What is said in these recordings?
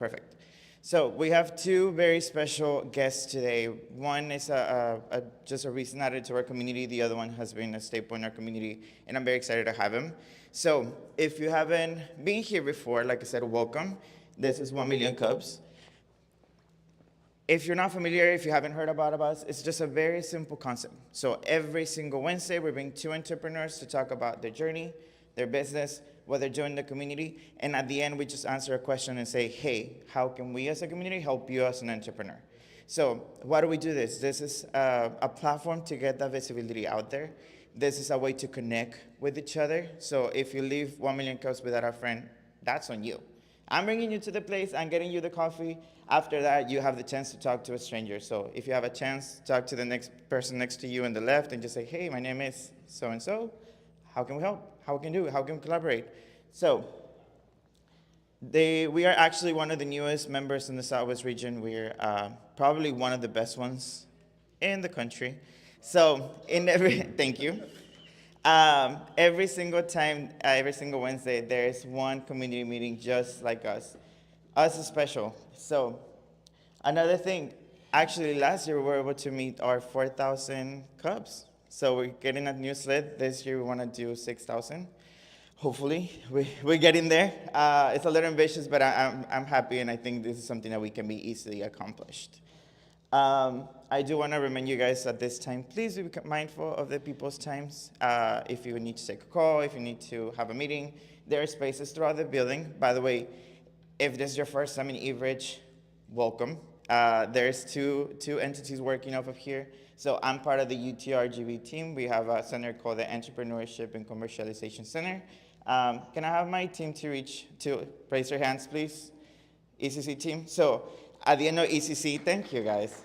Perfect. So we have two very special guests today. One is just a recent added to our community. The other one has been a staple in our community, and I'm very excited to have him. So if you haven't been here before, like I said, welcome. This is 1 Million Cubs. If you're not familiar, if you haven't heard about us, it's just a very simple concept. So every single Wednesday, we bring two entrepreneurs to talk about their journey, their business, what they're doing in the community, and at the end, we just answer a question and say, hey, how can we as a community help you as an entrepreneur? So why do we do this? This is a platform to get that visibility out there. This is a way to connect with each other. So if you leave 1 Million Cups without a friend, that's on you. I'm bringing you to the place, I'm getting you the coffee. After that, you have the chance to talk to a stranger. So if you have a chance, talk to the next person next to you on the left and just say, hey, my name is so-and-so. How can we help? How can we do it? How can we collaborate? So we are actually one of the newest members in the Southwest region. We're probably one of the best ones in the country. So thank you. Every single time, every single Wednesday, there's one community meeting just like us. Us is special. So another thing, actually last year we were able to meet our 4,000 Cubs. So we're getting a new sled. This year we want to do 6,000. Hopefully, we're getting there. It's a little ambitious, but I'm happy, and I think this is something that we can be easily accomplished. I do want to remind you guys at this time, please be mindful of the people's times. If you need to take a call, if you need to have a meeting, there are spaces throughout the building. By the way, if this is your first time in Everidge, welcome. There's two entities working off of here. So I'm part of the UTRGV team. We have a center called the Entrepreneurship and Commercialization Center. Can I have my team to raise your hands, please? ECC team. So at the end of ECC, thank you guys.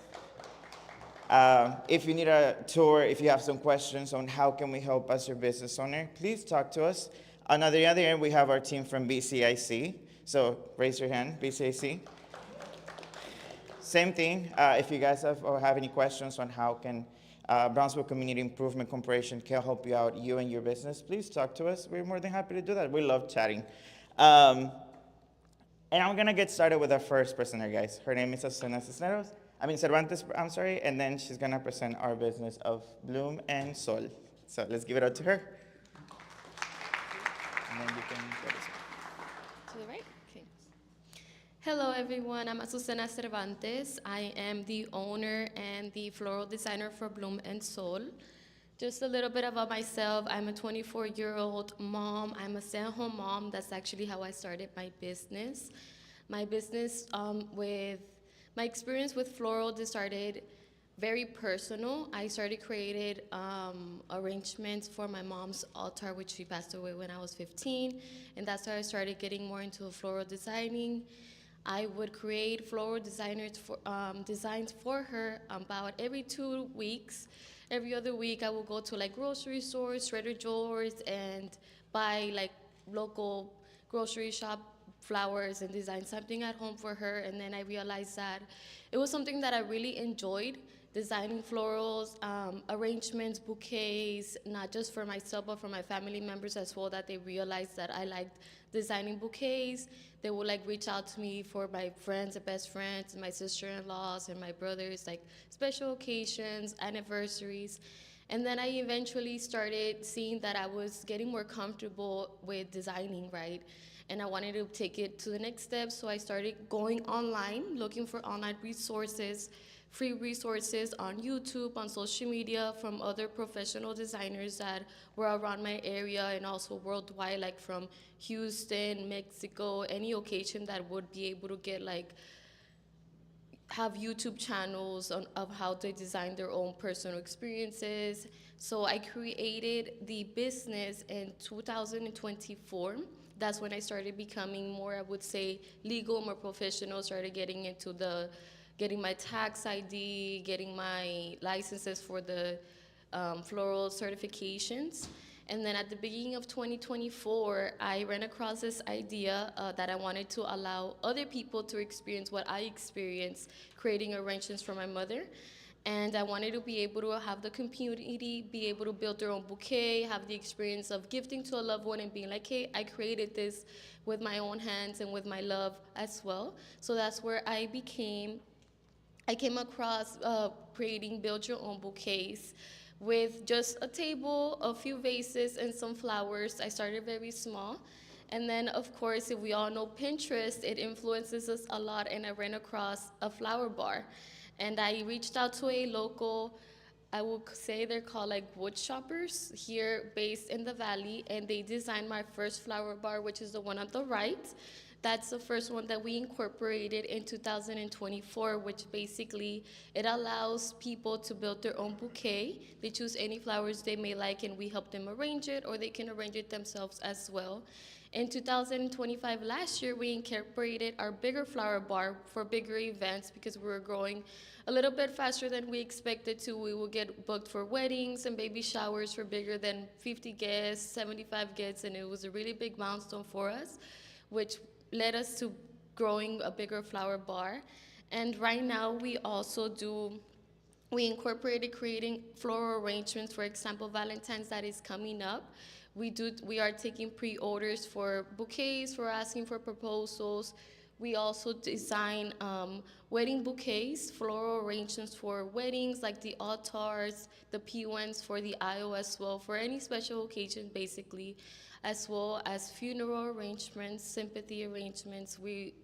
If you need a tour, if you have some questions on how can we help as your business owner, please talk to us. On the other end, we have our team from BCIC. So raise your hand, BCIC. Same thing, if you guys have any questions on how can Brownsville Community Improvement Corporation can help you out, you and your business, please talk to us. We're more than happy to do that. We love chatting. And I'm gonna get started with our first presenter, guys. Her name is Azucena Cervantes, I'm sorry, and then she's gonna present our business of Bloom and Sol. So let's give it out to her. And then you can go this way. To the right? Okay. Hello, everyone. I'm Azucena Cervantes. I am the owner and the floral designer for Bloom and Sol. Just a little bit about myself. I'm a 24-year-old mom. I'm a stay-at-home mom. That's actually how I started my business. My business with my experience with floral just started very personal. I started creating arrangements for my mom's altar, which she passed away when I was 15, and that's how I started getting more into floral designing. I would create floral designs for her about every 2 weeks. Every other week, I would go to like grocery stores, Trader Joe's, and buy like local grocery shop flowers and design something at home for her. And then I realized that it was something that I really enjoyed, designing florals, arrangements, bouquets, not just for myself, but for my family members as well, that they realized that I liked designing bouquets. They would like reach out to me for my friends and best friends, and my sister-in-laws and my brothers, like special occasions, anniversaries. And then I eventually started seeing that I was getting more comfortable with designing, right? And I wanted to take it to the next step, so I started going online, looking for online resources, free resources on YouTube, on social media from other professional designers that were around my area and also worldwide, like from Houston, Mexico, any occasion that would be able to get like have YouTube channels of how they design their own personal experiences. So I created the business in 2024. That's when I started becoming more, I would say, legal, more professional, started getting into getting my tax ID, getting my licenses for the floral certifications. And then at the beginning of 2024, I ran across this idea that I wanted to allow other people to experience what I experienced creating arrangements for my mother. And I wanted to be able to have the community be able to build their own bouquet, have the experience of gifting to a loved one and being like, hey, I created this with my own hands and with my love as well. So that's where I came across creating build your own bouquets with just a table, a few vases, and some flowers. I started very small. And then, of course, if we all know Pinterest, it influences us a lot. And I ran across a flower bar. And I reached out to a local, I would say they're called like wood shoppers here based in the valley. And they designed my first flower bar, which is the one on the right. That's the first one that we incorporated in 2024, which basically it allows people to build their own bouquet. They choose any flowers they may like and we help them arrange it, or they can arrange it themselves as well. In 2025, last year, we incorporated our bigger flower bar for bigger events because we were growing a little bit faster than we expected to. We would get booked for weddings and baby showers for bigger than 50 guests, 75 guests, and it was a really big milestone for us, which led us to growing a bigger flower bar. And right now we incorporated creating floral arrangements. For example, Valentine's that is coming up. We are taking pre-orders for bouquets, for asking for proposals. We also design wedding bouquets, floral arrangements for weddings, like the altars, the peons for the aisle as well, for any special occasion, basically, as well as funeral arrangements, sympathy arrangements. We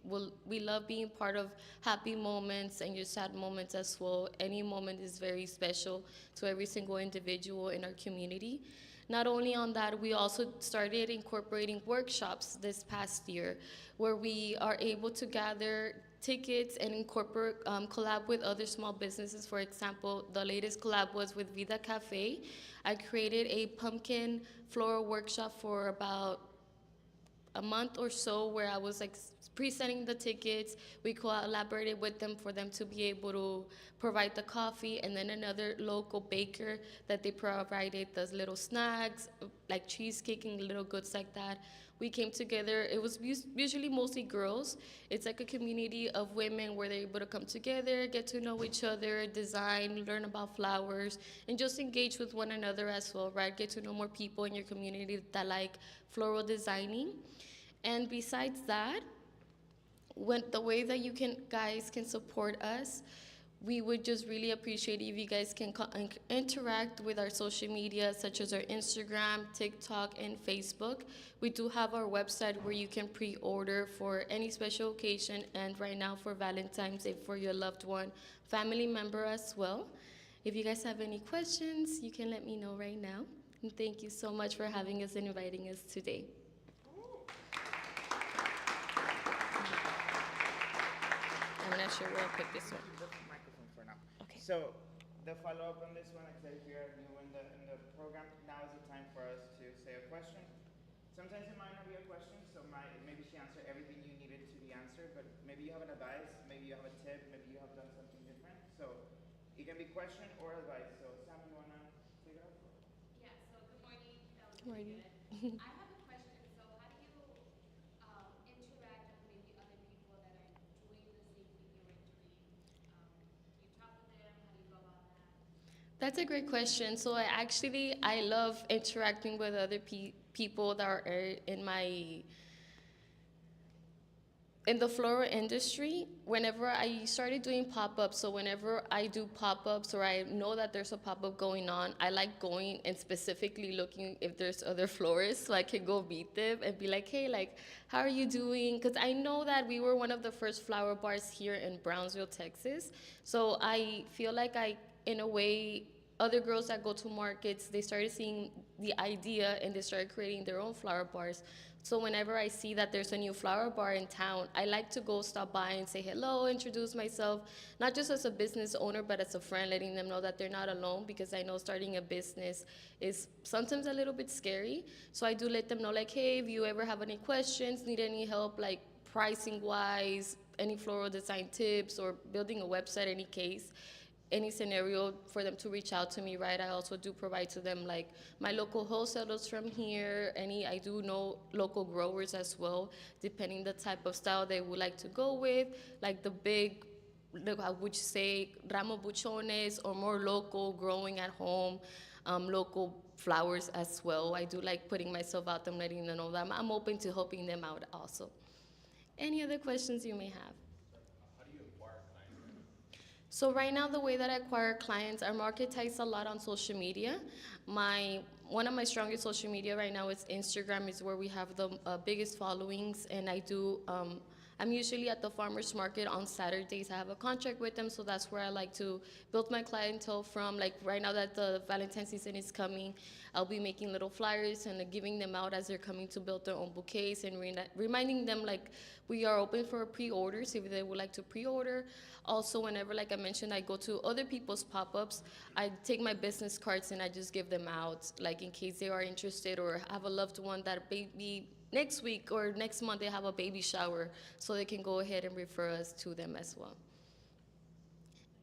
love being part of happy moments and your sad moments as well. Any moment is very special to every single individual in our community. Not only on that, we also started incorporating workshops this past year where we are able to gather tickets and incorporate, collab with other small businesses. For example, the latest collab was with Vida Cafe. I created a pumpkin floral workshop for about a month or so where I was like pre-selling the tickets. We collaborated with them for them to be able to provide the coffee, and then another local baker that they provided those little snacks like cheesecake and little goods like that. We came together. It was usually mostly girls. It's like a community of women where they're able to come together, get to know each other, design, learn about flowers, and just engage with one another as well, right? Get to know more people in your community that like floral designing. And besides that, when the way that guys can support us, we would just really appreciate if you guys can interact with our social media, such as our Instagram, TikTok, and Facebook. We do have our website where you can pre-order for any special occasion, and right now for Valentine's Day for your loved one, family member as well. If you guys have any questions, you can let me know right now. And thank you so much for having us and inviting us today. I'm not sure where I'll put this one. The microphone for now. Okay. So the follow-up on this one, like if you're new in the program, now is the time for us to say a question. Sometimes it might not be a question, so maybe she answered everything you needed to be answered, but maybe you have an advice, maybe you have a tip, maybe you have done something different. So it can be question or advice. So Sam, you wanna take it off? Yeah, so good morning. That was Good morning. good. I have a question. So how do you interact with maybe other people that are doing the same thing you were doing? You talk with them, how do you go about that? That's a great question. So I love interacting with other people that are in the floral industry. Whenever I started doing pop-ups, so whenever I do pop-ups or I know that there's a pop-up going on, I like going and specifically looking if there's other florists so I can go meet them and be like, hey, like, how are you doing? Because I know that we were one of the first flower bars here in Brownsville, Texas. So I feel like in a way, other girls that go to markets, they started seeing the idea and they started creating their own flower bars. So whenever I see that there's a new flower bar in town, I like to go stop by and say hello, introduce myself, not just as a business owner, but as a friend, letting them know that they're not alone, because I know starting a business is sometimes a little bit scary. So I do let them know, like, hey, if you ever have any questions, need any help, like pricing-wise, any floral design tips, or building a website, any case, any scenario for them to reach out to me, right? I also do provide to them like my local wholesalers from here. I do know local growers as well, depending the type of style they would like to go with, like the big I would say ramo buchones or more local, growing at home, local flowers as well. I do like putting myself out there, letting them know that I'm open to helping them out also. Any other questions you may have? So right now, the way that I acquire clients, I marketize a lot on social media. My One of my strongest social media right now is Instagram. Is where we have the biggest followings, and I do. I'm usually at the farmers market on Saturdays. I have a contract with them, so that's where I like to build my clientele from. Like right now that the Valentine's season is coming, I'll be making little flyers and giving them out as they're coming to build their own bouquets and reminding them like we are open for pre-orders if they would like to pre-order. Also, whenever, like I mentioned, I go to other people's pop-ups, I take my business cards and I just give them out, like in case they are interested or have a loved one that maybe next week or next month they have a baby shower, so they can go ahead and refer us to them as well.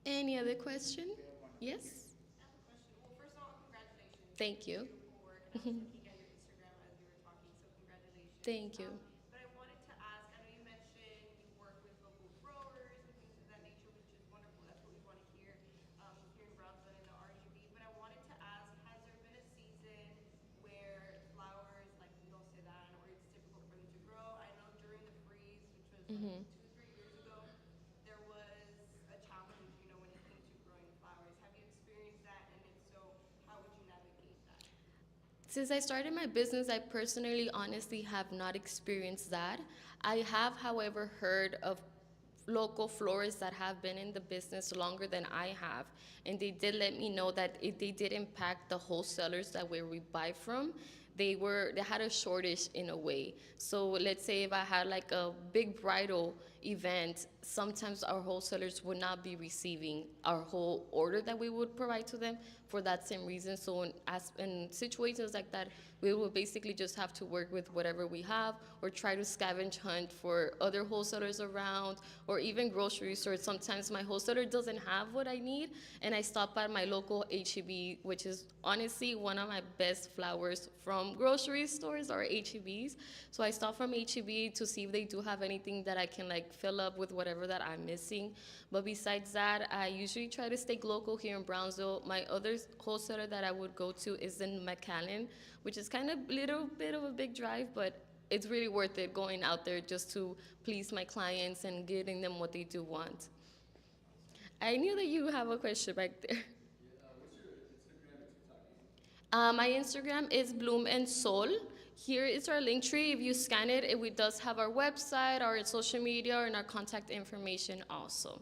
Any other question? Yes? I have a question. Well, first of all, congratulations. Thank you. Beautiful work. And I was looking at your Instagram as you were talking, so congratulations. Thank you. But I wanted to ask, I know you mentioned you work with local growers and things of that nature, which is wonderful. That's what we want to hear here in Brownsville in the RGB. But I wanted to ask, has there been a season where flowers, like no se dan, or it's difficult for them to grow? I know during the freeze, which was like 2, 3 years ago, there was a challenge, when it came to growing flowers. Have you experienced that? And if so, how would you navigate that? Since I started my business, I personally, honestly, have not experienced that. I have, however, heard of local florists that have been in the business longer than I have, and they did let me know that they did impact the wholesalers that where we buy from. They had a shortage in a way. So let's say if I had like a big bridal event, sometimes our wholesalers would not be receiving our whole order that we would provide to them for that same reason. So in situations like that, we will basically just have to work with whatever we have or try to scavenge hunt for other wholesalers around or even grocery stores. Sometimes my wholesaler doesn't have what I need, and I stop at my local HEB, which is honestly one of my best flowers from grocery stores or HEBs. So I stop from HEB to see if they do have anything that I can like fill up with whatever that I'm missing. But besides that, I usually try to stay local here in Brownsville. My other wholesaler that I would go to is in McAllen, which is kind of little bit of a big drive, but it's really worth it going out there just to please my clients and getting them what they do want. I knew that you have a question back there. My Instagram is Bloom and Sol. Here is our link tree. If you scan it, it does have our website, our social media, and our contact information also.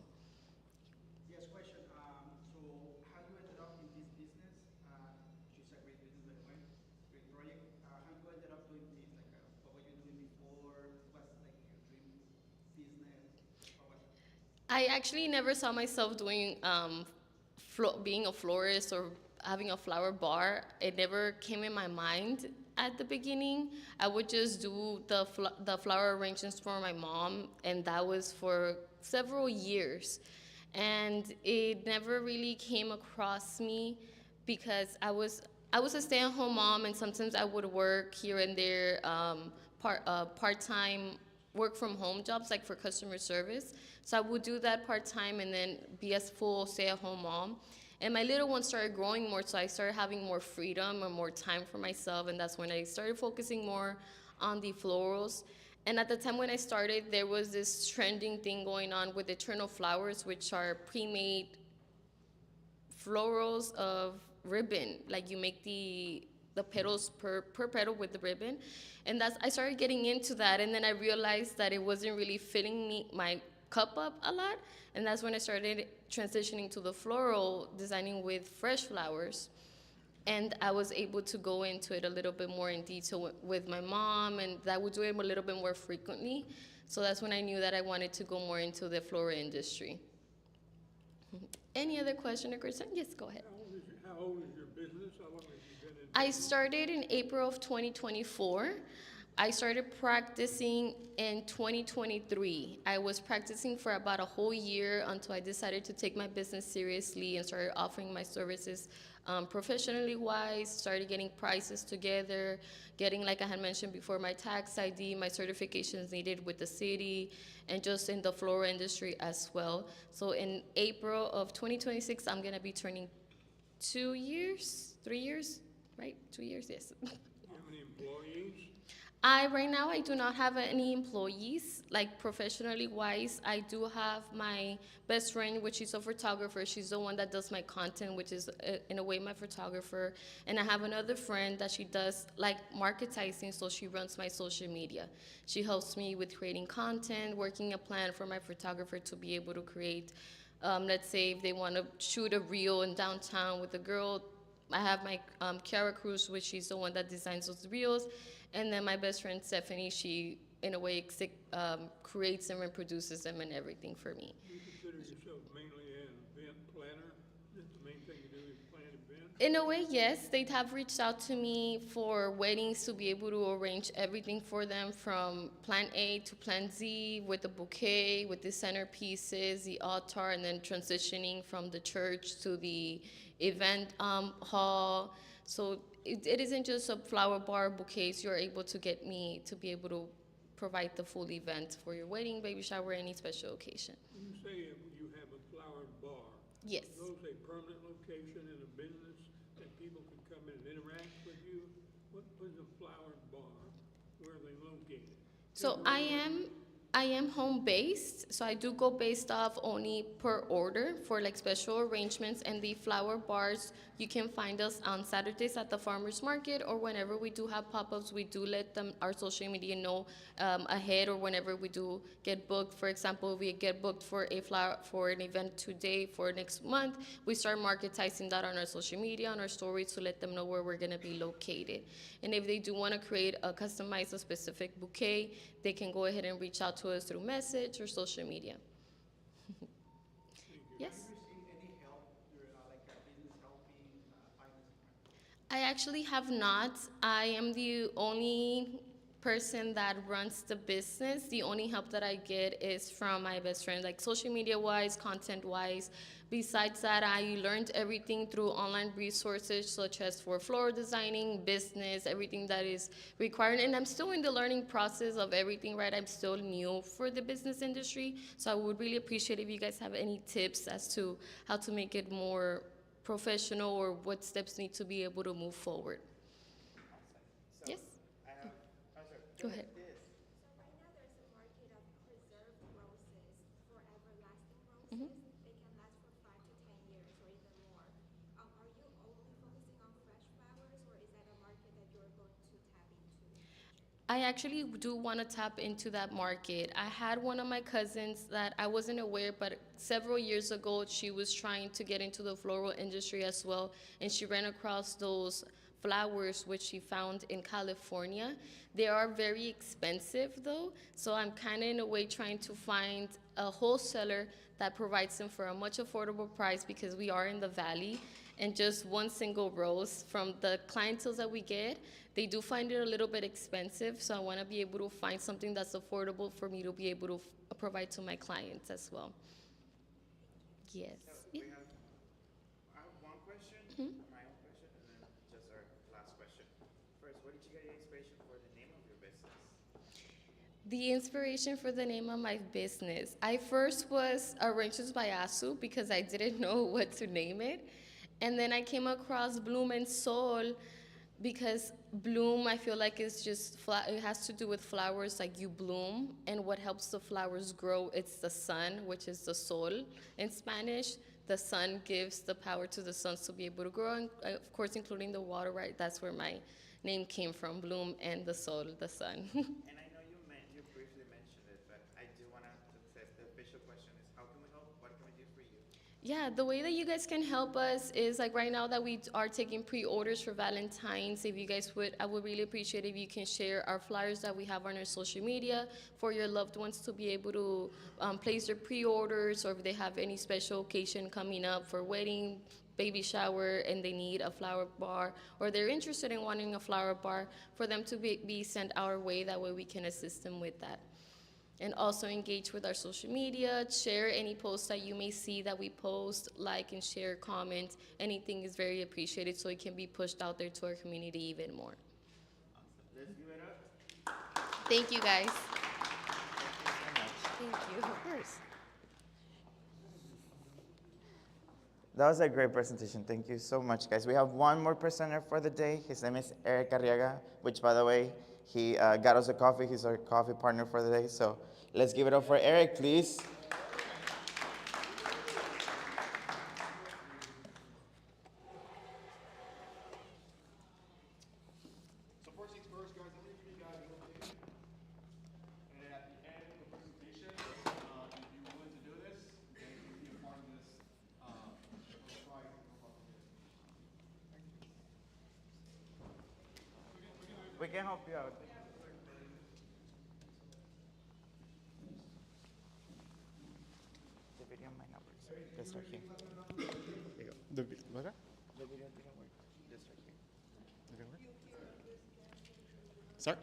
Yes, question. So how you ended up in this business, which is a great business, by the way, great project. How you ended up doing this? Like, what were you doing before? What's like your dream business? What was it? I actually never saw myself doing being a florist or having a flower bar. It never came in my mind at the beginning. I would just do the flower arrangements for my mom, and that was for several years. And it never really came across me because I was a stay-at-home mom, and sometimes I would work here and there, part-time work from home jobs like for customer service. So I would do that part-time and then be a full stay-at-home mom. And my little one started growing more, so I started having more freedom and more time for myself, and that's when I started focusing more on the florals. And at the time when I started, there was this trending thing going on with eternal flowers, which are pre-made florals of ribbon. Like you make the petals per petal with the ribbon. And I started getting into that, and then I realized that it wasn't really filling my cup up a lot. And that's when I started transitioning to the floral designing with fresh flowers. And I was able to go into it a little bit more in detail with my mom, and I would do it a little bit more frequently. So that's when I knew that I wanted to go more into the floral industry. Any other question or concern? Yes, go ahead. How old is your business? How long have you been in? I started in April of 2024. I started practicing in 2023. I was practicing for about a whole year until I decided to take my business seriously and started offering my services professionally wise, started getting prices together, getting, like I had mentioned before, my tax ID, my certifications needed with the city, and just in the floral industry as well. So in April of 2026, I'm gonna be turning 2 years, 3 years, right? 2 years, yes. How many employees? Right now I do not have any employees, like professionally wise. I do have my best friend, which is a photographer. She's the one that does my content, which is in a way my photographer. And I have another friend that she does like marketizing, so she runs my social media. She helps me with creating content, working a plan for my photographer to be able to create. Let's say if they want to shoot a reel in downtown with a girl, I have my Kiara Cruz, which she's the one that designs those reels, and then my best friend Stephanie, she in a way creates them and produces them and everything for me. You consider yourself mainly an event planner? That's the main thing you do is plan events? In a way, yes, they have reached out to me for weddings to be able to arrange everything for them from plan A to plan Z with the bouquet, with the centerpieces, the altar, and then transitioning from the church to the event hall. So it isn't just a flower bar bouquets. You're able to get me to be able to provide the full event for your wedding, baby shower, any special occasion. When you say you have a flower bar, Yes. is those a permanent location in a business that people can come in and interact with you? What is a flower bar? Where are they located? So I am home based, so I do go based off only per order for like special arrangements, and the flower bars you can find us on Saturdays at the farmers market, or whenever we do have pop-ups, we do let them our social media know ahead, or whenever we do get booked. For example, if we get booked for an event today for next month, we start marketizing that on our social media, on our stories, to let them know where we're gonna be located. And if they do want to customize a specific bouquet, they can go ahead and reach out to us through message or social media. Yes. Have you received any help, like a business helping finance? I actually have not. I am the only person that runs the business. The only help that I get is from my best friend, like social media wise, content wise. Besides that, I learned everything through online resources such as for floral designing, business, everything that is required. And I'm still in the learning process of everything, right? I'm still new for the business industry. So I would really appreciate if you guys have any tips as to how to make it more professional, or what steps need to be able to move forward. So Yes. I have, oh, sorry. Go ahead. So right now there's a market of preserved roses for everlasting roses. Mhm. They can last for 5 to 10 years or even more. Are you only focusing on fresh flowers, or is that a market that you're going to tap into? I actually do want to tap into that market. I had one of my cousins that I wasn't aware, but several years ago, she was trying to get into the floral industry as well, and she ran across those flowers which she found in California. They are very expensive though, so I'm kind of in a way trying to find a wholesaler that provides them for a much affordable price, because we are in the valley, and just one single rose from the clientele that we get, they do find it a little bit expensive. So I want to be able to find something that's affordable for me to be able to provide to my clients as well. Yes. So Yeah. I have one question, Mhm. my own question, and then just our last question. First, where did you get your inspiration for the name of your business? The inspiration for the name of my business. I first was Arrangements by Asu because I didn't know what to name it. And then I came across Bloom and Soul because bloom, I feel like it's just, it has to do with flowers, like you bloom. And what helps the flowers grow, it's the sun, which is the sol in Spanish. The sun gives the power to the suns to be able to grow, and of course, including the water, right? That's where my name came from, bloom and the sol, the sun. And I know you briefly mentioned it, but I do want to say the official question is, how can we help? What can we do for you? Yeah, the way that you guys can help us is like right now that we are taking pre-orders for Valentine's. If you guys would, I would really appreciate if you can share our flyers that we have on our social media for your loved ones to be able to place their pre-orders, or if they have any special occasion coming up for wedding, baby shower and they need a flower bar, or they're interested in wanting a flower bar, for them to be sent our way. That way we can assist them with that. And also engage with our social media, share any posts that you may see that we post, like and share, comment. Anything is very appreciated so it can be pushed out there to our community even more. Let's give it up. Thank you, guys. Thank you so much. Thank you. Of course. That was a great presentation. Thank you so much, guys. We have one more presenter for the day. His name is Eric Arriaga, which, by the way, he got us a coffee. He's our coffee partner for the day. So let's give it up for Eric, please. So first things first, guys, I'm going to give you guys an overview. And then at the end of the presentation, if you're willing to do this, then you can be a part of this prize. We can help you out. The video might not work. So let's start here. There you go. What's that? The video didn't work. Let's start here. Start?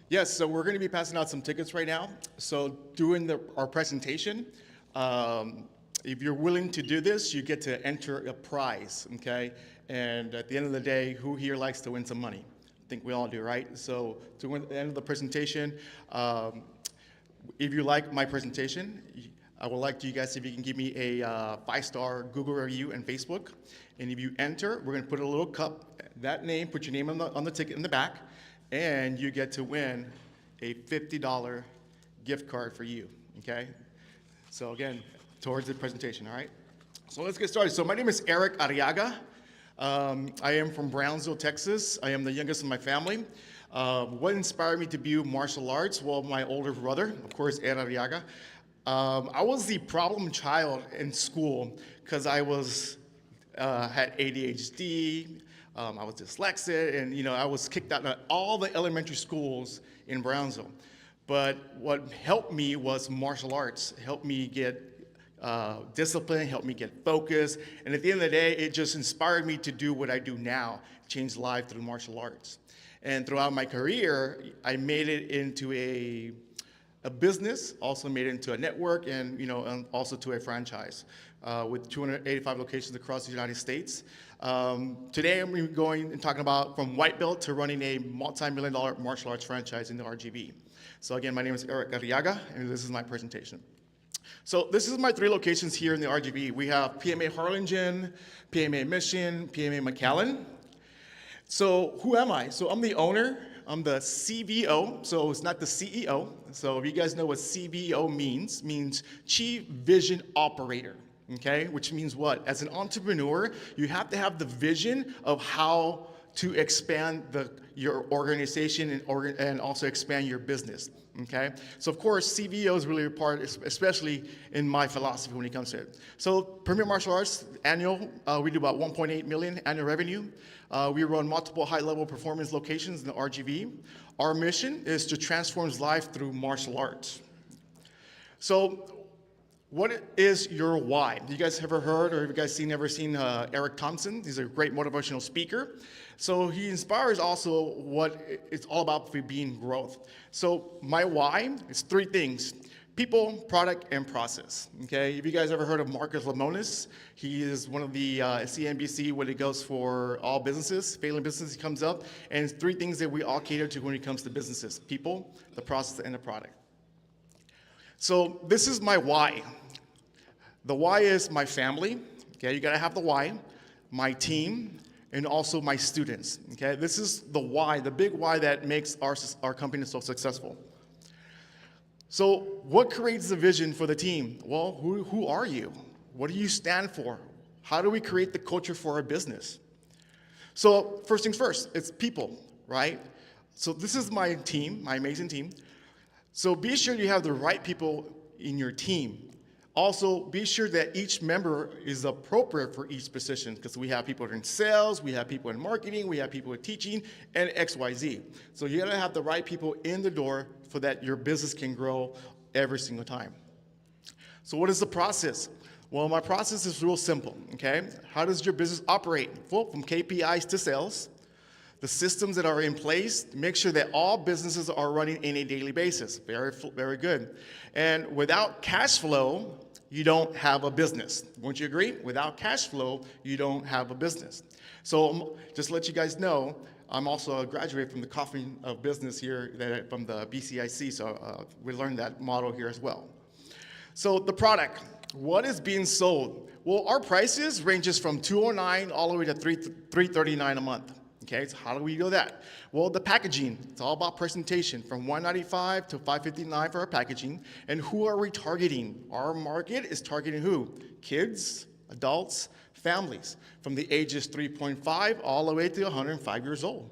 Yes, so we're going to be passing out some tickets right now. So during our presentation, if you're willing to do this, you get to enter a prize, okay? And at the end of the day, who here likes to win some money? I think we all do, right? So to win at the end of the presentation, if you like my presentation, I would like you guys, if you can give me a 5-star Google review and Facebook. And if you enter, we're gonna put a little cup, that name, put your name on the ticket in the back, and you get to win a $50 gift card for you, okay? So again, towards the presentation, all right? So let's get started. So my name is Eric Arriaga. I am from Brownsville, Texas. I am the youngest in my family. What inspired me to do martial arts? Well, my older brother, of course, Ed Arriaga. I was the problem child in school because I had ADHD, I was dyslexic, and I was kicked out of all the elementary schools in Brownsville. But what helped me was martial arts. It helped me get discipline, helped me get focused, and at the end of the day, it just inspired me to do what I do now, change lives through martial arts. And throughout my career, I made it into a business, also made it into a network, and also to a franchise with 285 locations across the United States. Today, I'm going to be going and talking about from white belt to running a multi-million-dollar martial arts franchise in the RGV. So again, my name is Eric Arriaga, and this is my presentation. So this is my 3 locations here in the RGV. We have PMA Harlingen, PMA Mission, PMA McAllen. So who am I? So I'm the owner, I'm the CVO, so it's not the CEO. So if you guys know what CVO means Chief Vision Operator, okay? Which means what? As an entrepreneur, you have to have the vision of how to expand your organization and also expand your business, okay? So of course, CVO is really a part, especially in my philosophy when it comes to it. So Premier Martial Arts, annual, we do about 1.8 million annual revenue. We run multiple high-level performance locations in the RGV. Our mission is to transform life through martial arts. So what is your why? You guys ever heard or have you guys ever seen Eric Thompson? He's a great motivational speaker. So he inspires also what it's all about for being growth. So my why is 3 things: people, product, and process. Okay, have you guys ever heard of Marcus Lemonis? He is one of the CNBC when it goes for all businesses, failing businesses. He comes up, and it's 3 things that we all cater to when it comes to businesses: people, the process, and the product. So this is my why. The why is my family. Okay, you gotta have the why. My team, and also my students. Okay, this is the why, the big why that makes our company so successful. So what creates the vision for the team? Well, who are you? What do you stand for? How do we create the culture for our business? So first things first, it's people, right? So this is my team, my amazing team. So be sure you have the right people in your team. Also, be sure that each member is appropriate for each position, because we have people in sales, we have people in marketing, we have people in teaching, and XYZ. So you gotta have the right people in the door so that your business can grow every single time. So what is the process? Well, my process is real simple, okay? How does your business operate? Well, from KPIs to sales, the systems that are in place, make sure that all businesses are running in a daily basis. Very good. And without cash flow, you don't have a business. Won't you agree? Without cash flow, you don't have a business. So just to let you guys know, I'm also a graduate from the Coffee of Business here from the BCIC, so we learned that model here as well. So the product, what is being sold? Well, our prices ranges from $209 all the way to $339 a month. Okay, so how do we do that? Well, the packaging, it's all about presentation, from $195 to $559 for our packaging. And who are we targeting? Our market is targeting who? Kids, adults, families, from the ages 3.5 all the way to 105 years old.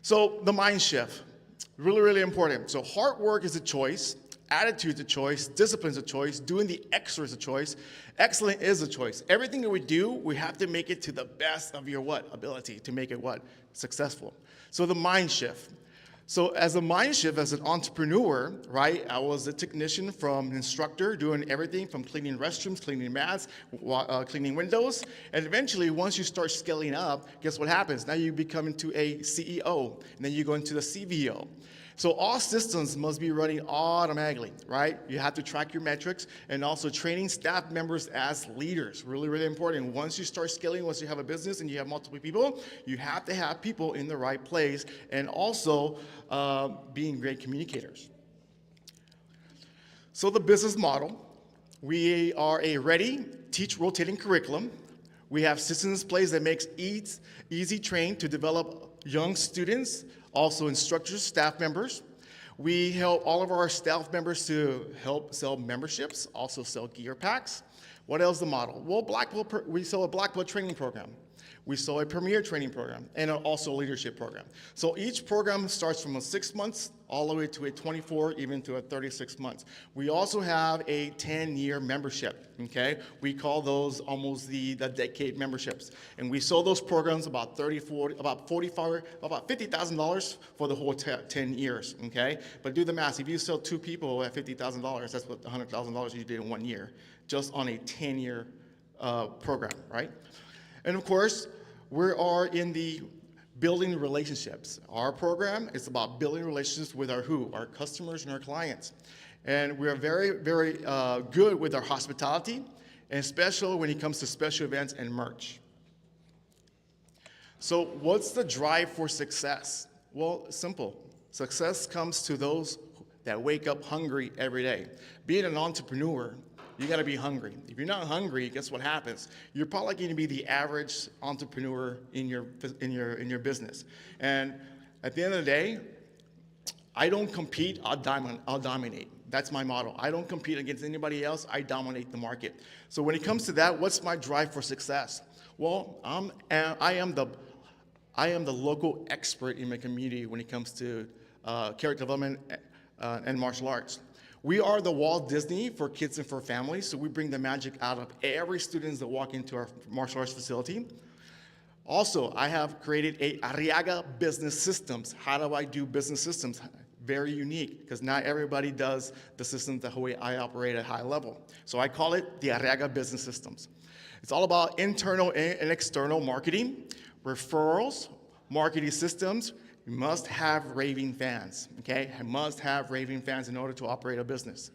So the mind shift, really, really important. So hard work is a choice. Attitude's a choice, discipline's a choice, doing the extra is a choice, excellent is a choice. Everything that we do, we have to make it to the best of your what? Ability to make it what? Successful. So the mind shift. So as a mind shift, as an entrepreneur, right, I was a technician from an instructor doing everything from cleaning restrooms, cleaning mats, cleaning windows, and eventually once you start scaling up, guess what happens? Now you become into a CEO, and then you go into the CVO. So all systems must be running automatically, right? You have to track your metrics and also training staff members as leaders. Really, really important. Once you start scaling, once you have a business and you have multiple people, you have to have people in the right place and also being great communicators. So the business model, we are a ready, teach rotating curriculum. We have systems in place that makes it easy train to develop young students, also instructors, staff members. We help all of our staff members to help sell memberships, also sell gear packs. What else is the model? Well, we sell a Black Belt training program. We sell a Premier training program and also a leadership program. So each program starts from 6 months all the way to a 24, even to a 36 months. We also have a 10-year membership, okay? We call those almost the decade memberships. And we sell those programs about $50,000 for the whole 10 years, okay? But do the math. If you sell 2 people at $50,000, that's what $100,000 you did in 1 year, just on a 10-year program, right? And of course, we are in the building relationships. Our program is about building relationships with our who? Our customers and our clients. And we are very, very good with our hospitality, and especially when it comes to special events and merch. So what's the drive for success? Well, simple. Success comes to those that wake up hungry every day. Being an entrepreneur, you gotta be hungry. If you're not hungry, guess what happens? You're probably gonna be the average entrepreneur in your business. And at the end of the day, I don't compete, I'll dominate. That's my motto. I don't compete against anybody else, I dominate the market. So when it comes to that, what's my drive for success? Well, I am the local expert in my community when it comes to character development and martial arts. We are the Walt Disney for kids and for families, so we bring the magic out of every student that walk into our martial arts facility. Also, I have created a Arriaga Business Systems. How do I do business systems? Very unique, because not everybody does the systems the way I operate at high level. So I call it the Arriaga Business Systems. It's all about internal and external marketing, referrals, marketing systems. You must have raving fans, okay? You must have raving fans in order to operate a business.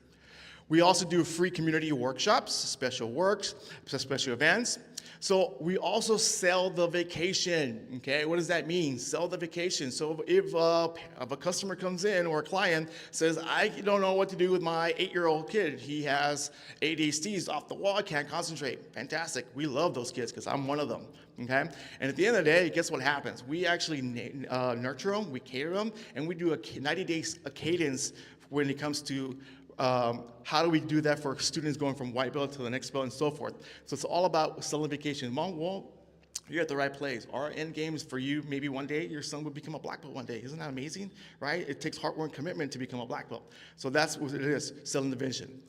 We also do free community workshops, special works, special events. So we also sell the vacation, okay? What does that mean? Sell the vacation. So if a customer comes in or a client says, I don't know what to do with my 8-year-old kid. He has ADHD, off the wall, can't concentrate. Fantastic. We love those kids because I'm one of them, okay? And at the end of the day, guess what happens? We actually nurture them, we cater them, and we do a 90-day cadence when it comes to how do we do that for students going from white belt to the next belt and so forth. So it's all about selling vacation. Well, you're at the right place. Our end game is for you, maybe one day your son will become a black belt one day. Isn't that amazing, right? It takes hard work and commitment to become a black belt. So that's what it is, selling the vision.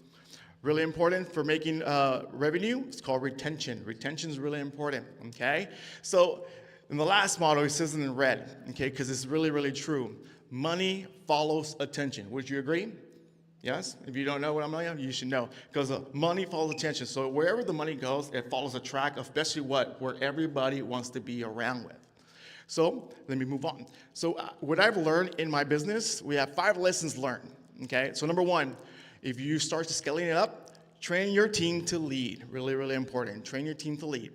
Really important for making revenue, it's called retention. Retention is really important, okay? So in the last model, it says it in red, okay, because it's really, really true. Money follows attention. Would you agree? Yes? If you don't know what I'm telling you, you should know. Because money follows attention. So wherever the money goes, it follows a track, especially what? Where everybody wants to be around with. So let me move on. So what I've learned in my business, we have 5 lessons learned. Okay? So number 1, if you start scaling it up, train your team to lead. Really, really important. Train your team to lead.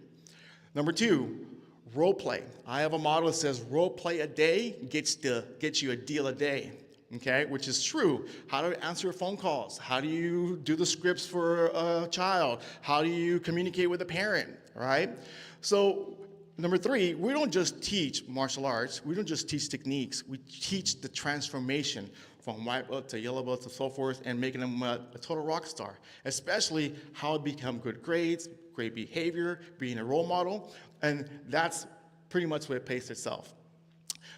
Number 2, role play. I have a model that says role play a day gets you a deal a day. Okay, which is true. How to answer phone calls? How do you do the scripts for a child? How do you communicate with a parent? Right? So number 3, we don't just teach martial arts. We don't just teach techniques. We teach the transformation from white belt to yellow belt to so forth, and making them a total rock star. Especially how to become good grades, great behavior, being a role model, and that's pretty much what it pays itself.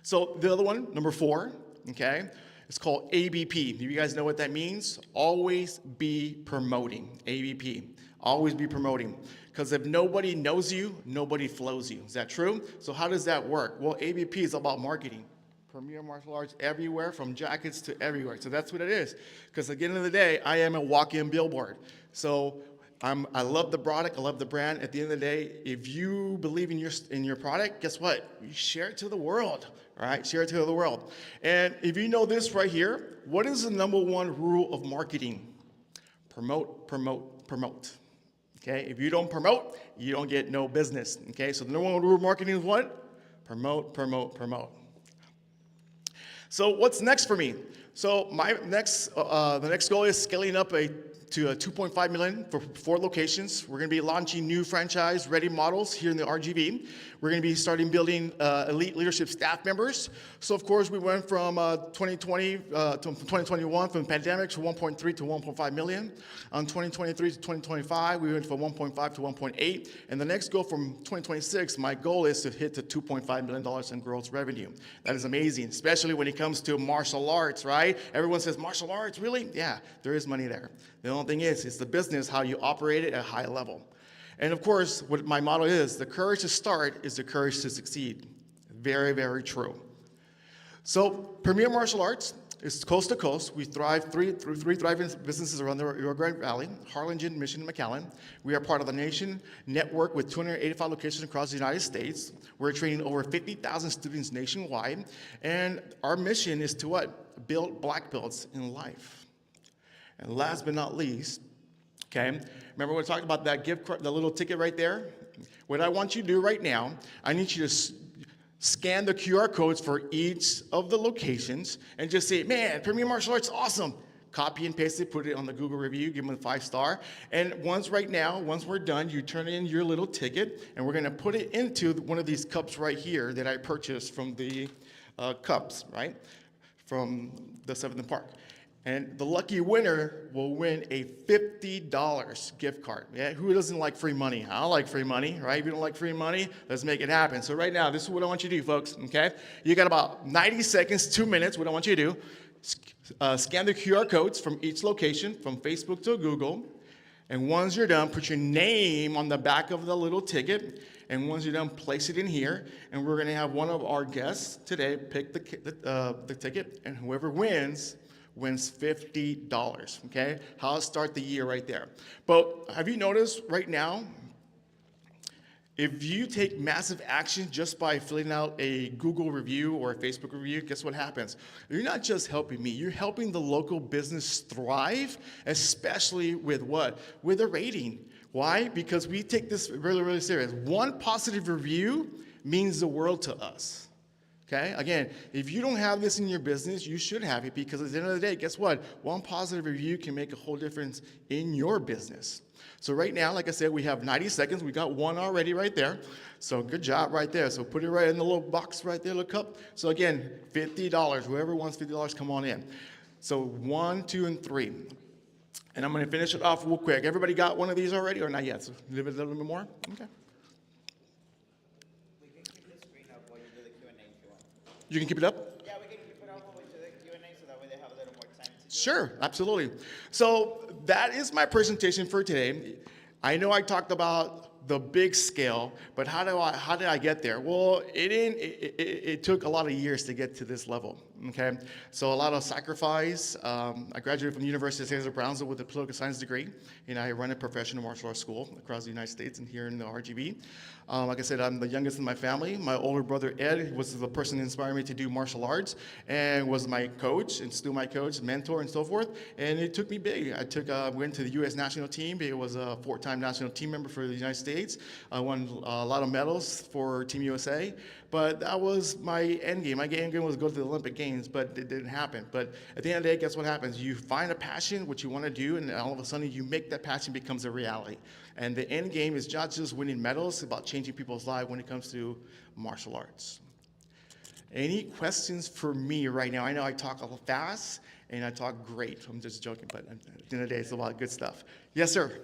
So the other one, number 4, okay, it's called ABP. Do you guys know what that means? Always be promoting. ABP. Always be promoting. Because if nobody knows you, nobody flows you. Is that true? So how does that work? Well, ABP is about marketing. Premier Martial Arts everywhere, from jackets to everywhere. So that's what it is. Because at the end of the day, I am a walk-in billboard. So I love the product, I love the brand. At the end of the day, if you believe in your product, guess what? You share it to the world, all right? Share it to the world. And if you know this right here, what is the number 1 rule of marketing? Promote, promote, promote. Okay, if you don't promote, you don't get no business. Okay, so the number 1 rule of marketing is what? Promote, promote, promote. So what's next for me? So my the next goal is scaling up to a 2.5 million for 4 locations. We're going to be launching new franchise-ready models here in the RGV. We're going to be starting building elite leadership staff members. So of course we went from 2020 to 2021 from the pandemic to 1.3 to 1.5 million. On 2023 to 2025, we went from 1.5 to 1.8. And the next goal from 2026, my goal is to hit to $2.5 million in gross revenue. That is amazing, especially when it comes to martial arts, right? Everyone says, martial arts, really? Yeah, there is money there. The only thing is, it's the business, how you operate it at a high level. And of course, what my motto is, the courage to start is the courage to succeed. Very, very true. So, Premier Martial Arts is coast to coast. We thrive three thriving businesses around the Rio Grande Valley, Harlingen, Mission, and McAllen. We are part of the nation network with 285 locations across the United States. We're training over 50,000 students nationwide. And our mission is to what? Build black belts in life. And last but not least, okay, remember we talked about that gift card, the little ticket right there? What I want you to do right now, I need you to scan the QR codes for each of the locations and just say, man, Premier Martial Arts, awesome. Copy and paste it, put it on the Google review, give them a 5-star. And once we're done, you turn in your little ticket, and we're gonna put it into one of these cups right here that I purchased from the cups, right? From the 7th Park. And the lucky winner will win a $50 gift card. Yeah, who doesn't like free money? I like free money, right? If you don't like free money, let's make it happen. So right now, this is what I want you to do, folks, okay? You got about 90 seconds, 2 minutes. What I want you to do, scan the QR codes from each location, from Facebook to Google. And once you're done, put your name on the back of the little ticket. And once you're done, place it in here. And we're gonna have one of our guests today pick the ticket, and whoever wins $50, okay? How to start the year right there. But have you noticed right now, if you take massive action just by filling out a Google review or a Facebook review, guess what happens? You're not just helping me, you're helping the local business thrive, especially with what? With a rating. Why? Because we take this really, really serious. One positive review means the world to us. Okay? Again, if you don't have this in your business, you should have it, because at the end of the day, guess what? One positive review can make a whole difference in your business. So right now, like I said, we have 90 seconds. We got one already right there. So good job right there. So put it right in the little box right there, little cup. So again, $50. Whoever wants $50, come on in. So 1, 2, and 3. And I'm going to finish it off real quick. Everybody got one of these already or not yet? So give it a little bit more. Okay. You can keep it up? Yeah, we can keep it up over to the Q&A so that way they have a little more time to do it. Sure, absolutely. So that is my presentation for today. I know I talked about the big scale, but how did I get there? Well, it took a lot of years to get to this level, okay? So a lot of sacrifice. I graduated from the University of Texas at Brownsville with a political science degree, and I run a professional martial arts school across the United States and here in the RGV. Like I said, I'm the youngest in my family. My older brother, Ed, was the person who inspired me to do martial arts and was my coach and still my coach, mentor, and so forth. And it took me big. Went to the U.S. national team. I was a 4-time national team member for the United States. I won a lot of medals for Team USA. But that was my end game. My end game was to go to the Olympic Games, but it didn't happen. But at the end of the day, guess what happens? You find a passion, what you want to do, and all of a sudden you make that passion becomes a reality. And the end game is not just winning medals, it's about changing people's lives when it comes to martial arts. Any questions for me right now? I know I talk a little fast and I talk great. I'm just joking, but at the end of the day, it's a lot of good stuff. Yes, sir. So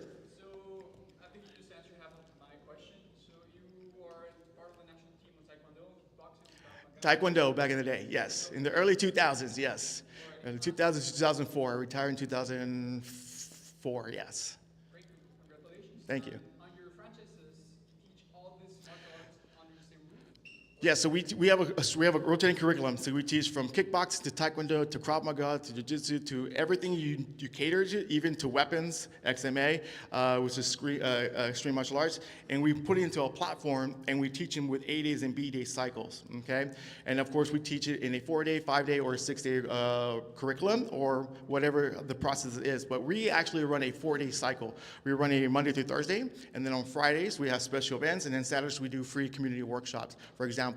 I think you just answered half of my question. So you are part of the national team of Taekwondo, boxing, Taekwondo back in the day, yes. In the early 2000s, yes. In 2000 to 2004. I retired in 2004, yes. Great, congratulations. Thank you. On your franchises, teach all this martial arts under the same roof? Yeah, so we have a rotating curriculum. So we teach from kickboxing to taekwondo to Krav Maga to jiu-jitsu to everything you cater to, even to weapons, XMA, which is extreme martial arts. And we put it into a platform and we teach them with A days and B day cycles, okay? And of course we teach it in a 4-day, 5-day, or a 6-day curriculum or whatever the process is. But we actually run a 4-day cycle. We run a Monday through Thursday, and then on Fridays we have special events, and then Saturdays we do free community workshops. For example,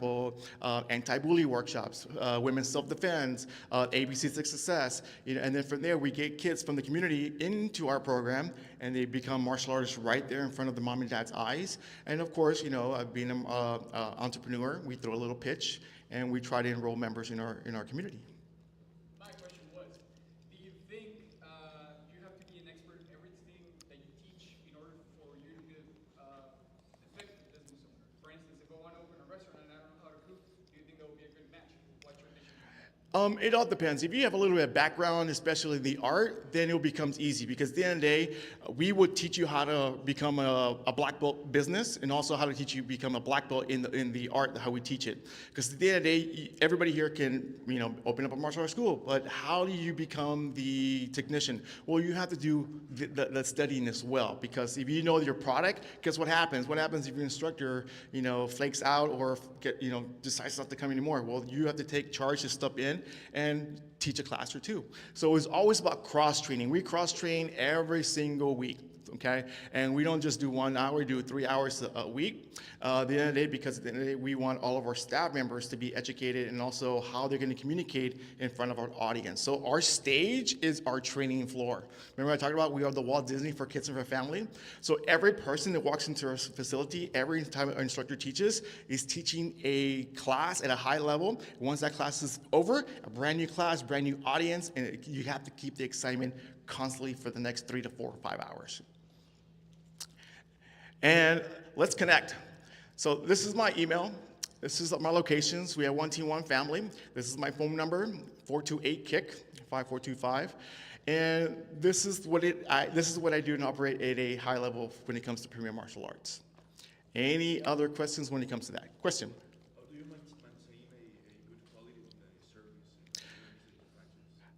anti-bully workshops, women's self-defense, ABCs of success, and then from there we get kids from the community into our program, and they become martial artists right there in front of the mom and dad's eyes. And of course, being an entrepreneur, we throw a little pitch, and we try to enroll members in our community. My question was, do you think you have to be an expert in everything that you teach in order for you to be effective business owner? For instance, if I want to open a restaurant and I don't know how to cook, do you think that would be a good match? What's your mission? It all depends. If you have a little bit of background, especially the art, then it becomes easy because at the end of the day, we would teach you how to become a black belt business and also how to teach you become a black belt in the art, how we teach it. Because at the end of the day, everybody here can open up a martial arts school, but how do you become the technician? Well, you have to do the studying as well, because if you know your product, guess what happens? What happens if your instructor flakes out or decides not to come anymore? Well, you have to take charge to step in and teach a class or two. So it's always about cross-training. We cross-train every single week, okay? And we don't just do 1 hour, we do 3 hours a week. At the end of the day, because at the end of the day, we want all of our staff members to be educated and also how they're gonna communicate in front of our audience. So our stage is our training floor. Remember I talked about we are the Walt Disney for kids and for family? So every person that walks into our facility, every time our instructor teaches, is teaching a class at a high level. Once that class is over, a brand new class, brand new audience, and you have to keep the excitement constantly for the next 3 to 4 or 5 hours. And let's connect. So this is my email. This is my locations. We have One Team, One Family. This is my phone number, 428-KICK-5425. And this is what I do and operate at a high level when it comes to premier martial arts. Any other questions when it comes to that? Question? How do you maintain a good quality of the service?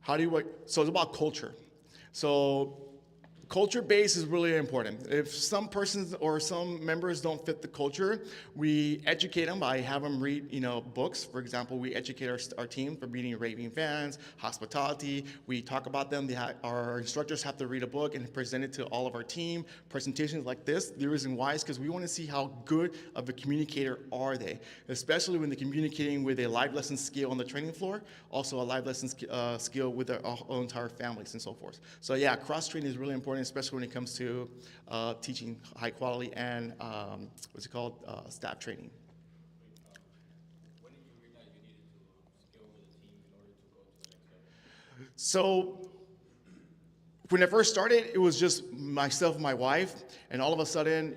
How do you, so it's about culture. So culture base is really important. If some persons or some members don't fit the culture, we educate them by having them read, books. For example, we educate our team for reading raving fans, hospitality. We talk about them. Our instructors have to read a book and present it to all of our team. Presentations like this, the reason why is because we want to see how good of a communicator are they, especially when they're communicating with a live lesson skill on the training floor, also a live lesson skill with their entire families and so forth. So yeah, cross-training is really important, especially when it comes to teaching high quality and staff training. When did you realize you needed to scale with a team in order to go to the next level? So when I first started, it was just myself and my wife, and all of a sudden,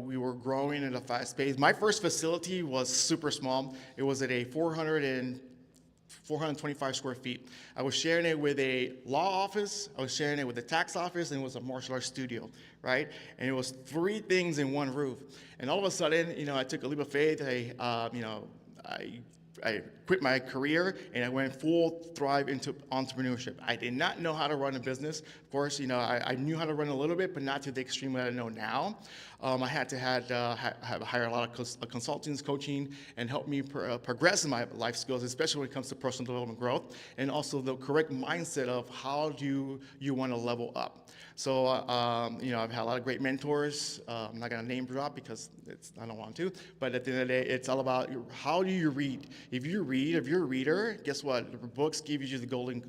we were growing at a fast pace. My first facility was super small. It was at a 425 square feet. I was sharing it with a law office, I was sharing it with a tax office, and it was a martial arts studio, right? And it was 3 things in one roof. And all of a sudden, I took a leap of faith. I I quit my career and I went full thrive into entrepreneurship. I did not know how to run a business. Of course, I knew how to run a little bit, but not to the extreme that I know now. I had to hire a lot of consultants, coaching, and help me progress in my life skills, especially when it comes to personal development growth, and also the correct mindset of how do you want to level up. So, I've had a lot of great mentors. I'm not going to name drop because I don't want to. But at the end of the day, it's all about how do you read. If you're a reader, guess what? The books give you the golden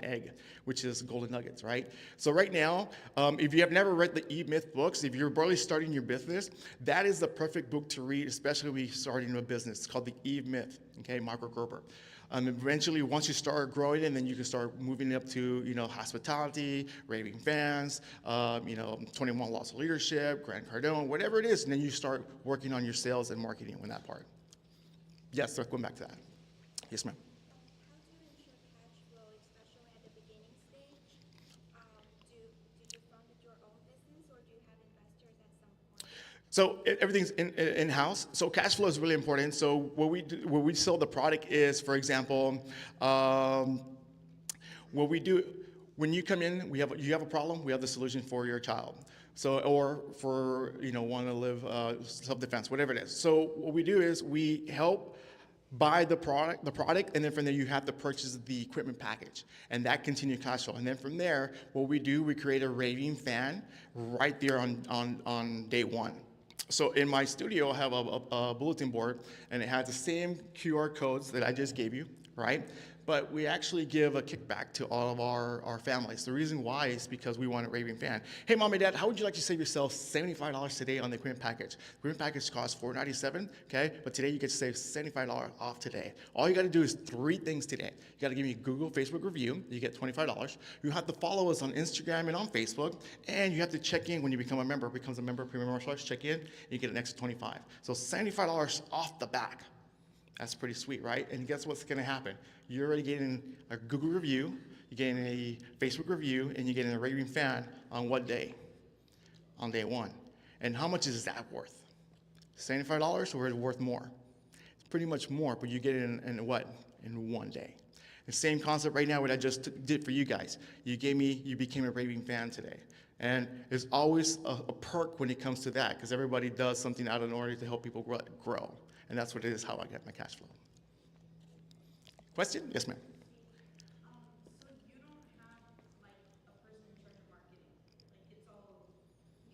egg, which is golden nuggets, right? So right now, if you have never read the E-Myth books, if you're barely starting your business, that is the perfect book to read, especially when you're starting a business. It's called the E-Myth, okay, Marco Gerber. Eventually, once you start growing, and then you can start moving up to, hospitality, raving fans, 21 Laws of Leadership, Grant Cardone, whatever it is, and then you start working on your sales and marketing on that part. Yes, so going back to that. Yes, ma'am. How do you ensure cash flow, especially at the beginning stage? Did you fund your own business or do you have investors at some point? So everything's in-house. So cash flow is really important. So what we sell the product is, for example, what we do when you come in, you have a problem, we have the solution for your child. So or for want to live self-defense, whatever it is. So what we do is we help buy the product, and then from there you have to purchase the equipment package, and that continues cash flow. And then from there, what we do, we create a raving fan right there on day one. So in my studio, I have a bulletin board, and it has the same QR codes that I just gave you, right? But we actually give a kickback to all of our families. The reason why is because we want a raving fan. Hey, mom and dad, how would you like to save yourself $75 today on the equipment package? The equipment package costs $497, okay? But today you get to save $75 off today. All you got to do is 3 things today. You got to give me a Google, Facebook review. You get $25. You have to follow us on Instagram and on Facebook, and you have to check in when you become a member. Becomes a member of Premium Martial Arts. Check in, and you get an extra $25. So $75 off the back. That's pretty sweet, right? And guess what's going to happen? You're already getting a Google review, you're getting a Facebook review, and you're getting a raving fan on what day? On day one. And how much is that worth? $75 or is it worth more? It's pretty much more, but you get it in what? In one day. The same concept right now what I just did for you guys. You became a raving fan today. And there's always a perk when it comes to that, because everybody does something out in order to help people grow. And that's what it is, how I get my cash flow. Question? Yes, ma'am. So you don't have like a person in charge of marketing? Like it's all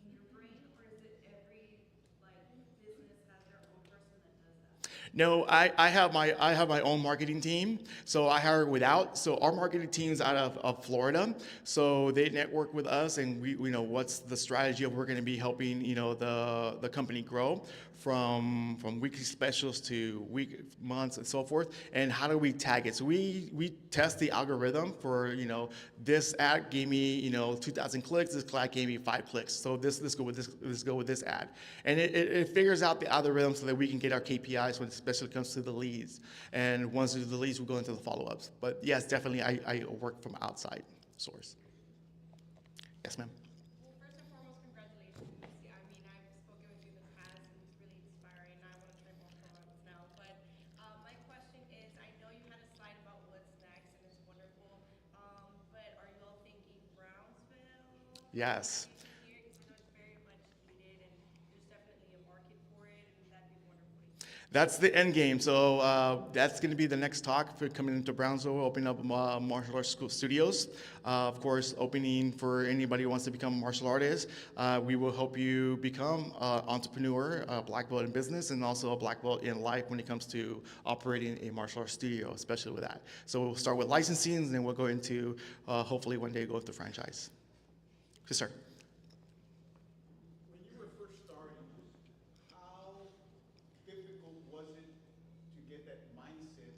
in your brain, or is it every like business has their own person that does that? No, I have my own marketing team. So I hire without. So our marketing team's out of Florida. So they network with us, and we know what's the strategy of we're going to be helping the company grow from weekly specials to months and so forth. And how do we tag it? So we test the algorithm for this ad gave me 2,000 clicks. This ad gave me 5 clicks. So let's go with this ad, and it figures out the algorithm so that we can get our KPIs when especially comes to the leads. And once we do the leads, we go into the follow-ups. But yes, definitely I work from outside source. Yes, ma'am. Well, first and foremost, congratulations. I mean, I've spoken with you in the past, and it's really inspiring. I want to try more products now. But my question is, I know you had a slide about what's next, and it's wonderful. But are you all thinking Brownsville? Yes. Here, because I know it's very much needed, and there's definitely a market for it, and that'd be wonderful to hear. That's the end game. So that's going to be the next talk for coming into Brownsville, opening up martial arts school studios. Of course, opening for anybody who wants to become a martial artist. We will help you become an entrepreneur, a black belt in business, and also a black belt in life when it comes to operating a martial arts studio, especially with that. So we'll start with licensing, and then we'll go into hopefully one day go into franchise. Yes, sir. When you were first starting, how difficult was it to get that mindset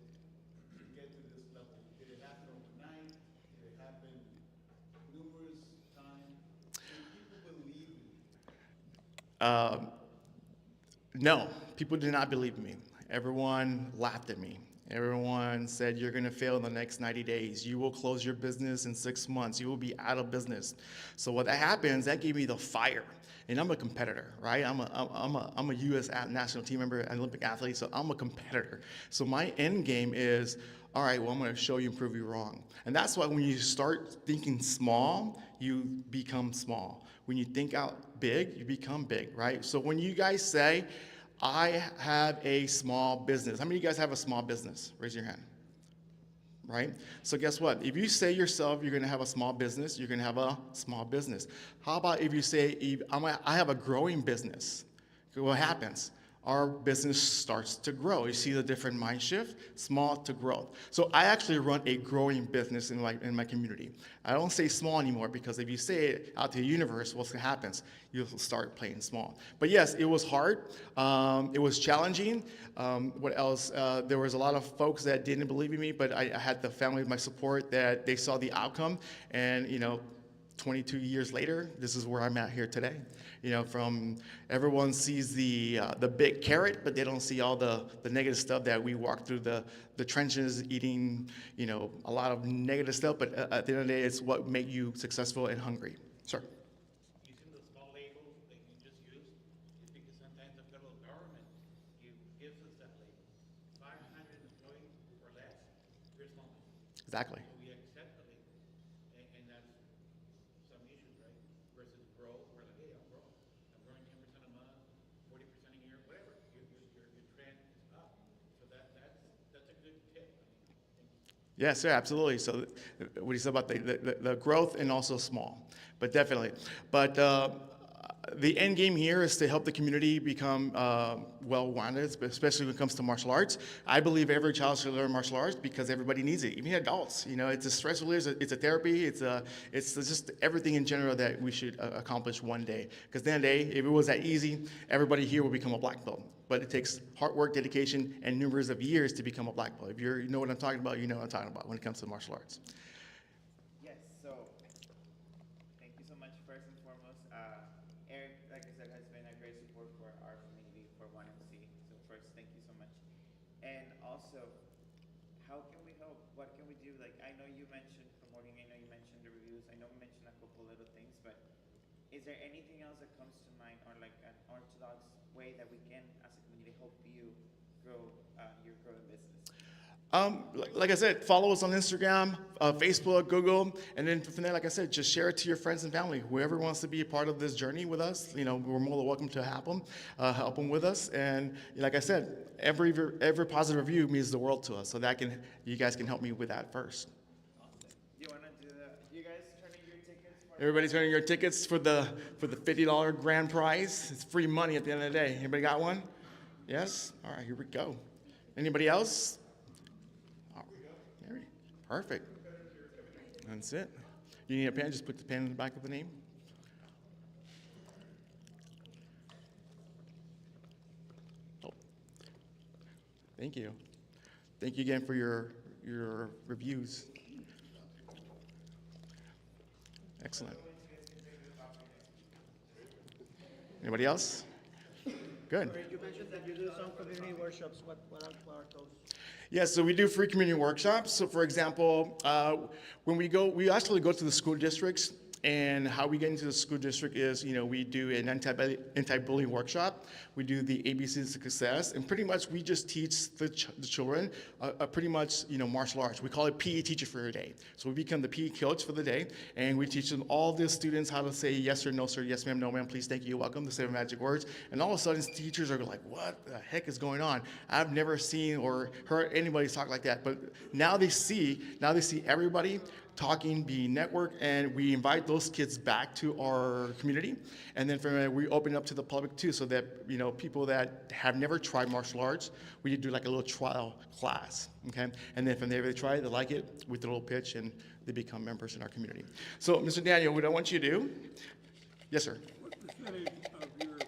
to get to this level? Did it happen overnight? Did it happen numerous times? Did people believe in you? No, people did not believe me. Everyone laughed at me. Everyone said you're going to fail in the next 90 days. You will close your business in 6 months. You will be out of business. So what that happens, that gave me the fire. And I'm a competitor, right? I'm a U.S. national team member, an Olympic athlete, so I'm a competitor. So my end game is, all right, well, I'm going to show you and prove you wrong. And that's why when you start thinking small, you become small. When you think out big, you become big, right? So when you guys say, I have a small business. How many of you guys have a small business? Raise your hand. Right? So guess what? If you say yourself you're going to have a small business, you're going to have a small business. How about if you say, I have a growing business? What happens? Our business starts to grow. You see the different mind shift, small to growth. So I actually run a growing business in my community. I don't say small anymore because if you say it out to the universe, what happens? You'll start playing small. But yes, it was hard. It was challenging. What else? There was a lot of folks that didn't believe in me, but I had the family of my support that they saw the outcome. And 22 years later, this is where I'm at here today. From everyone sees the big carrot, but they don't see all the negative stuff that we walk through the trenches, eating, a lot of negative stuff. But at the end of the day, it's what make you successful and hungry. Sir. Using the small label that you just used is because sometimes the federal government gives us that label. 500 employees or less, you're small. Exactly. So we accept the label, and that's some issues, right? Versus grow, we're like, hey, I'm growing. I'm growing 10% a month, 40% a year, whatever. Your trend is up. So that's a good tip. Yes, sir, absolutely. So what you said about the growth and also small, but definitely. But the end game here is to help the community become well-rounded, especially when it comes to martial arts. I believe every child should learn martial arts because everybody needs it, even adults. It's a stress reliever, it's a therapy, it's just everything in general that we should accomplish one day. Because at the end of the day, if it was that easy, everybody here will become a black belt. But it takes hard work, dedication, and numbers of years to become a black belt. If you know what I'm talking about, you know what I'm talking about when it comes to martial arts. Yes, so thank you so much. First and foremost, Eric, like I said, has been a great support for our community, for 1MC. So first, thank you so much. And also, how can we help? What can we do? Like, I know you mentioned promoting, I know you mentioned the reviews, I know we mentioned a couple little things, but is there anything else that comes to mind, or like an orthodox way that we can, as a community, help you grow your growing business? Like I said, follow us on Instagram, Facebook, Google, and then from there, like I said, just share it to your friends and family. Whoever wants to be a part of this journey with us, we're more than welcome to help them with us. And like I said, every positive review means the world to us. So you guys can help me with that first. Do you want to do that? You guys turning your tickets? Everybody's turning your tickets for the $50 grand prize. It's free money at the end of the day. Anybody got one? Yes? All right, here we go. Anybody else? Perfect. That's it. You need a pen? Just put the pen in the back of the name. Oh. Thank you. Thank you again for your reviews. Excellent. Anybody else? Good. You mentioned that you do some community workshops. What are those? Yes, so we do free community workshops. So for example, when we actually go to the school districts, and how we get into the school district is, we do an anti-bullying workshop. We do the ABCs of success, and pretty much we just teach the children pretty much, martial arts. We call it PE teacher for a day. So we become the PE coach for the day, and we teach them, all the students, how to say yes sir, no sir, yes ma'am, no ma'am, please, thank you, welcome, the 7 magic words. And all of a sudden, teachers are like, what the heck is going on? I've never seen or heard anybody talk like that. But now they see everybody talking, being networked, and we invite those kids back to our community. And then from there, we open it up to the public too, so that, people that have never tried martial arts, we do like a little trial class, okay? And then from there, they try it, they like it, with a little pitch, and they become members in our community. So, Mr. Daniel, what I want you to do, yes, sir. What percentage of your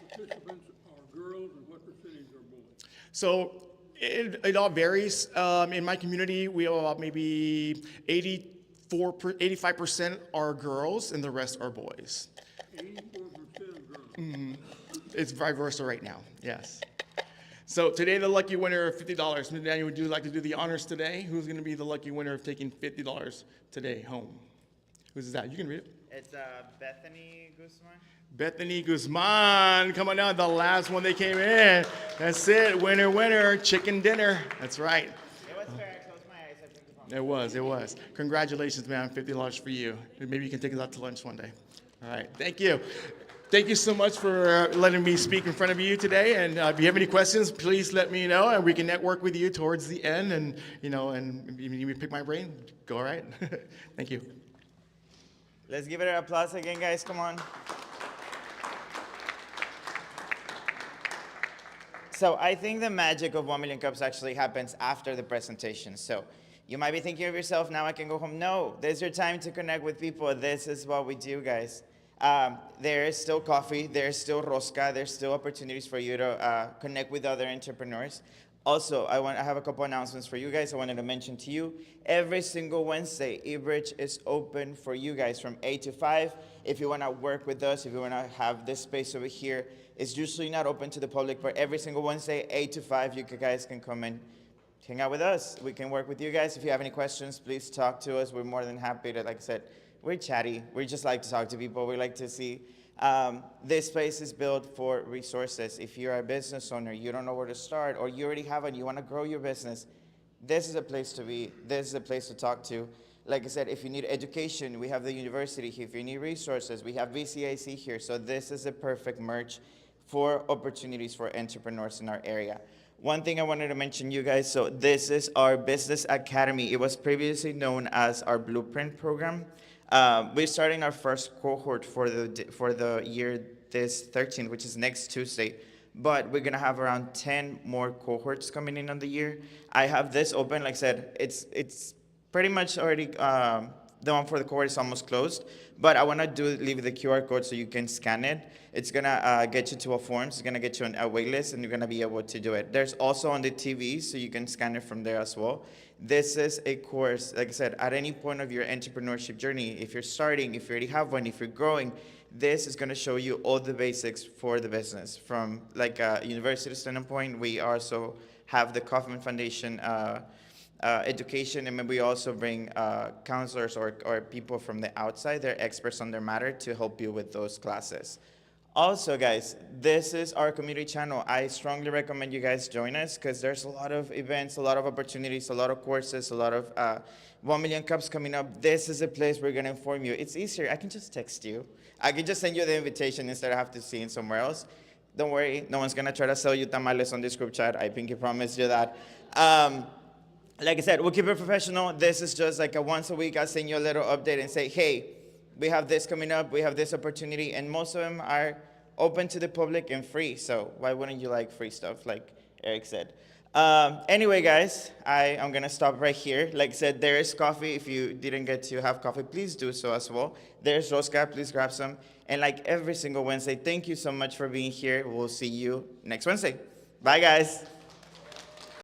participants are girls and what percentage are boys? So, it all varies. In my community, we have about maybe 85% are girls, and the rest are boys. 84% of girls. It's vice versa right now, yes. So today, the lucky winner of $50. Ms. Daniel, would you like to do the honors today? Who's going to be the lucky winner of taking $50 today home? Who's that? You can read it. It's Bethany Guzman. Bethany Guzman, come on down, the last one they came in. That's it, winner, winner, chicken dinner. That's right. It was fair. I closed my eyes. I think you promised. It was. Congratulations, man, $50 for you. Maybe you can take us out to lunch one day. All right, thank you. Thank you so much for letting me speak in front of you today. And if you have any questions, please let me know, and we can network with you towards the end. And and you pick my brain. Go all right. Thank you. Let's give it an applause again, guys. Come on. So I think the magic of 1 million cups actually happens after the presentation. So you might be thinking of yourself, now I can go home. No, there's your time to connect with people. This is what we do, guys. There is still coffee, there's still rosca, there's still opportunities for you to connect with other entrepreneurs. Also, I have a couple announcements for you guys. I wanted to mention to you, every single Wednesday, eBridge is open for you guys from 8 to 5. If you want to work with us, if you want to have this space over here, it's usually not open to the public, but every single Wednesday, 8 to 5, you guys can come and hang out with us. We can work with you guys. If you have any questions, please talk to us. We're more than happy to, like I said, we're chatty. We just like to talk to people. We like to see. This space is built for resources. If you're a business owner, you don't know where to start, or you already have one, you want to grow your business, this is a place to be. This is a place to talk to. Like I said, if you need education, we have the university here. If you need resources, we have VCAC here. So this is a perfect merge for opportunities for entrepreneurs in our area. One thing I wanted to mention, you guys, so this is our Business Academy. It was previously known as our Blueprint program. We're starting our first cohort for the year this 13th, which is next Tuesday. But we're gonna have around 10 more cohorts coming in on the year. I have this open, like I said, it's pretty much already, the one for the cohort is almost closed. But I wanna leave the QR code so you can scan it. It's gonna get you to a form, it's gonna get you on a wait list, and you're gonna be able to do it. There's also on the TV, so you can scan it from there as well. This is a course, like I said, at any point of your entrepreneurship journey, if you're starting, if you already have one, if you're growing, this is gonna show you all the basics for the business. From like a university standpoint, we also have the Kaufman Foundation education, and then we also bring counselors or people from the outside, they're experts on their matter, to help you with those classes. Also, guys, this is our community channel. I strongly recommend you guys join us, because there's a lot of events, a lot of opportunities, a lot of courses, a lot of 1 million cups coming up. This is a place we're gonna inform you. It's easier, I can just text you. I can just send you the invitation instead of have to see it somewhere else. Don't worry, no one's gonna try to sell you tamales on this group chat. I pinky promise you that. Like I said, we'll keep it professional. This is just like a once a week, I'll send you a little update and say, hey, we have this coming up, we have this opportunity, and most of them are open to the public and free. So why wouldn't you like free stuff, like Eric said? Anyway, guys, I'm gonna stop right here. Like I said, there is coffee. If you didn't get to have coffee, please do so as well. There's rosca, please grab some. And like every single Wednesday, thank you so much for being here. We'll see you next Wednesday. Bye, guys.